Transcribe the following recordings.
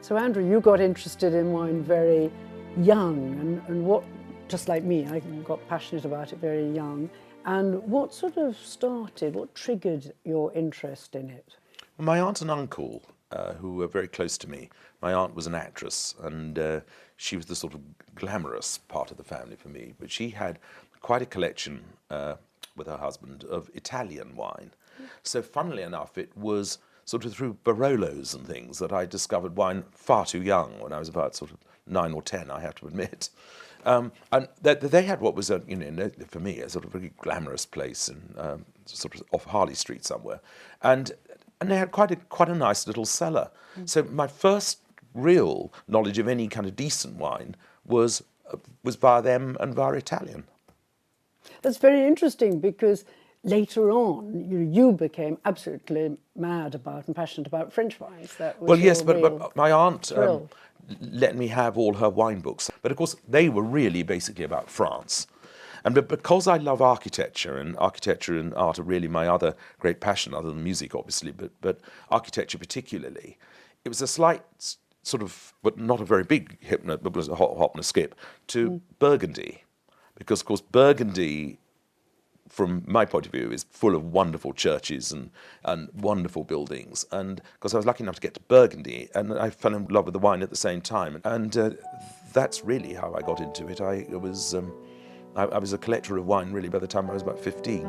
So Andrew, you got interested in wine very young, and what, just like me, I got passionate about it very young. And what sort of started, what triggered your interest in it? Well, my aunt and uncle, who were very close to me, my aunt was an actress, and she was the sort of glamorous part of the family for me, but she had quite a collection with her husband of Italian wine. So funnily enough, it was sort of through Barolos and things that I discovered wine far too young, when I was about sort of 9 or 10, I have to admit. And they had what was, for me, a sort of really glamorous place in sort of off Harley Street somewhere, and they had quite a nice little cellar. So my first real knowledge of any kind of decent wine was via them and via Italian. That's very interesting, because later on you became absolutely mad about and passionate about French wines. That was well, yes, but my aunt let me have all her wine books. But of course, they were really basically about France. And because I love architecture and art are really my other great passion, other than music, obviously, but architecture particularly, it was a slight sort of, but not a very big but was a hop and a skip, to Burgundy. Because, of course, Burgundy, from my point of view, is full of wonderful churches and wonderful buildings. And because I was lucky enough to get to Burgundy, and I fell in love with the wine at the same time. And that's really how I got into it. I was a collector of wine, really, by the time I was about 15.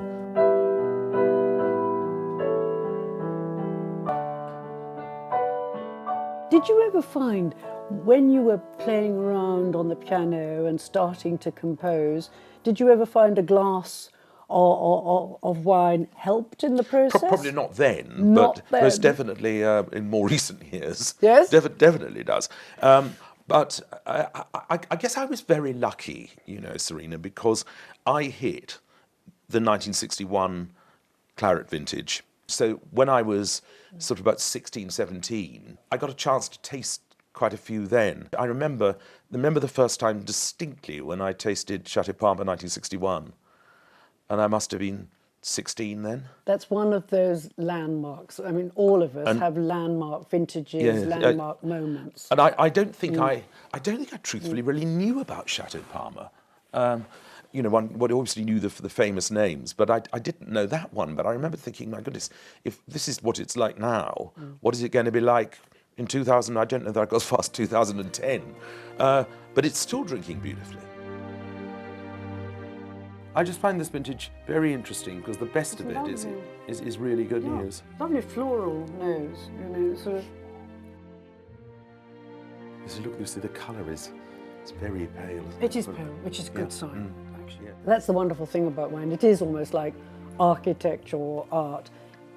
Did you ever find, when you were playing around on the piano and starting to compose, did you ever find a glass of wine helped in the process? Probably not then, but most definitely in more recent years. Yes? Definitely does. But I guess I was very lucky, Serena, because I hit the 1961 Claret vintage. So when I was sort of about 16, 17, I got a chance to taste quite a few then. I remember the first time distinctly when I tasted Chateau Parma 1961, and I must have been 16 then. That's one of those landmarks. I mean, all of us have landmark vintages, landmark moments. And I don't think I truthfully really knew about Chateau Parma. One obviously knew the famous names, but I didn't know that one. But I remember thinking, my goodness, if this is what it's like now, what is it going to be like in 2000? I don't know that I got as far as 2010, but it's still drinking beautifully. I just find this vintage very interesting because the best of it is really good news. Lovely floral nose, sort of. Look, Lucy, the colour it's very pale. It is pale, which is a good sign, actually. Yeah. That's the wonderful thing about wine. It is almost like architecture or art.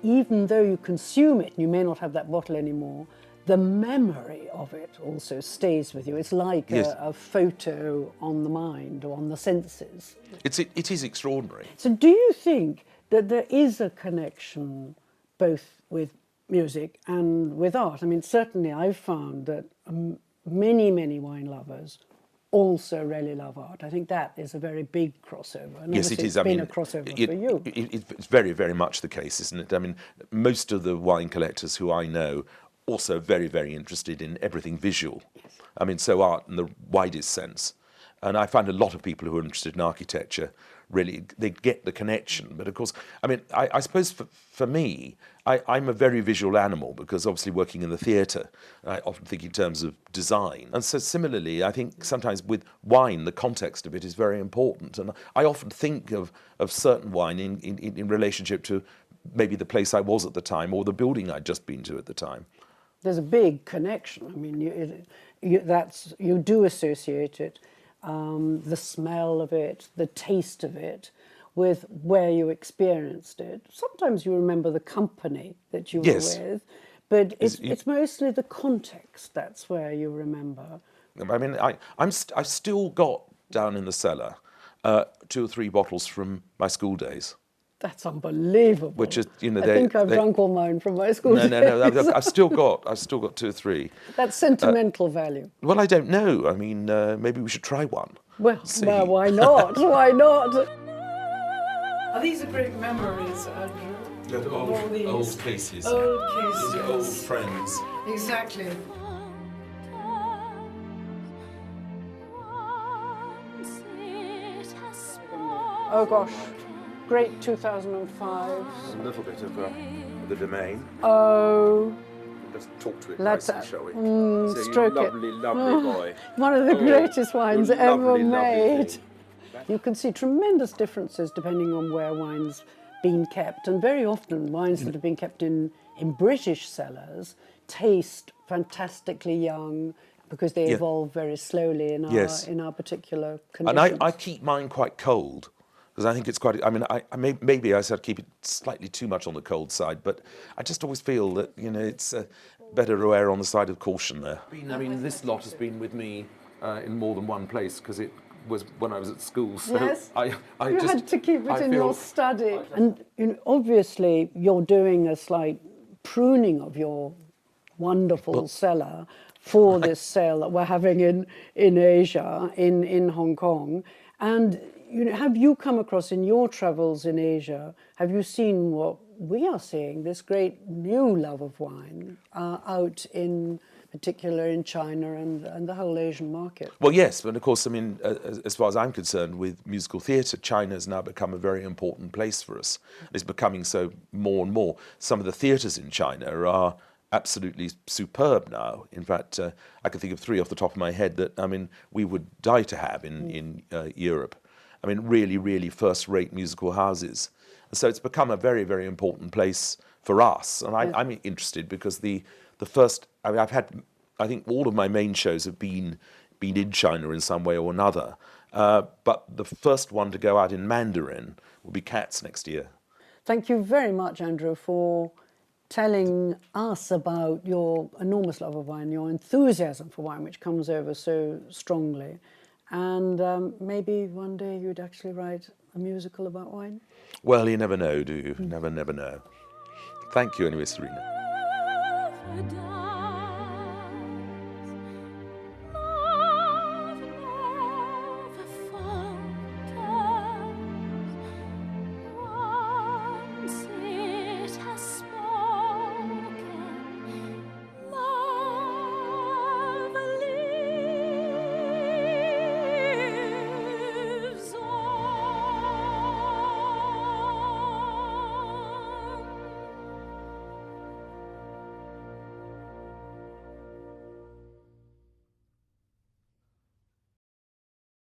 Even though you consume it, and you may not have that bottle anymore, the memory of it also stays with you. It's like a photo on the mind or on the senses. It is extraordinary. So do you think that there is a connection both with music and with art? I mean, certainly I've found that many, many wine lovers also really love art. I think that is a very big crossover. And yes, it is. It's been a crossover for you. It's very, very much the case, isn't it? I mean, most of the wine collectors who I know also very, very interested in everything visual. Yes. I mean, so art in the widest sense. And I find a lot of people who are interested in architecture, really, they get the connection. But of course, I mean, I suppose for me, I'm a very visual animal because obviously working in the theatre, I often think in terms of design. And so similarly, I think sometimes with wine, the context of it is very important. And I often think of certain wine in relationship to maybe the place I was at the time or the building I'd just been to at the time. There's a big connection. I mean, you do associate it, the smell of it, the taste of it, with where you experienced it. Sometimes you remember the company that you were with, but it's mostly the context. That's where you remember. I mean, I've still got down in the cellar 2 or 3 bottles from my school days. That's unbelievable. Which is, I think I've drunk all mine from my school days. No. I've still got 2 or 3. That's sentimental value. Well, I don't know. I mean, maybe we should try one. Well, why not? Why not? Oh, these are great memories, Andrew. Old cases. Old cases. These are old friends. Exactly. Oh gosh, great 2005. A little bit of the domain. Oh, Let's talk to it let's nicely, shall we? stroke it. Lovely, lovely boy. One of the greatest wines you ever lovely, made. lovely thing. You can see tremendous differences depending on where wine's been kept, and very often wines that have been kept in British cellars taste fantastically young because they evolve very slowly in our particular conditions. And I keep mine quite cold because I think it's quite. I mean, maybe I said keep it slightly too much on the cold side, but I just always feel that it's better to err on the side of caution there. I mean, this lot has been with me in more than one place because it was when I was at school. So yes, I you just had to keep it in feel, your study, and obviously you're doing a slight pruning of your wonderful cellar for this sale that we're having in Asia, in Hong Kong. And have you come across in your travels in Asia, have you seen what we are seeing, this great new love of wine out in particular in China and the whole Asian market? Well, yes, but of course, I mean, as far as I'm concerned, with musical theatre, China has now become a very important place for us. It's becoming so more and more. Some of the theatres in China are absolutely superb now. In fact, I can think of 3 off the top of my head that, I mean, we would die to have in Europe. I mean, really, really first-rate musical houses. And so it's become a very, very important place for us. And I'm interested because the first, I mean, I think all of my main shows have been in China in some way or another. But the first one to go out in Mandarin will be Cats next year. Thank you very much, Andrew, for telling us about your enormous love of wine, your enthusiasm for wine, which comes over so strongly. And maybe one day you'd actually write a musical about wine? Well, you never know, do you? Never know. Thank you anyway, Serena.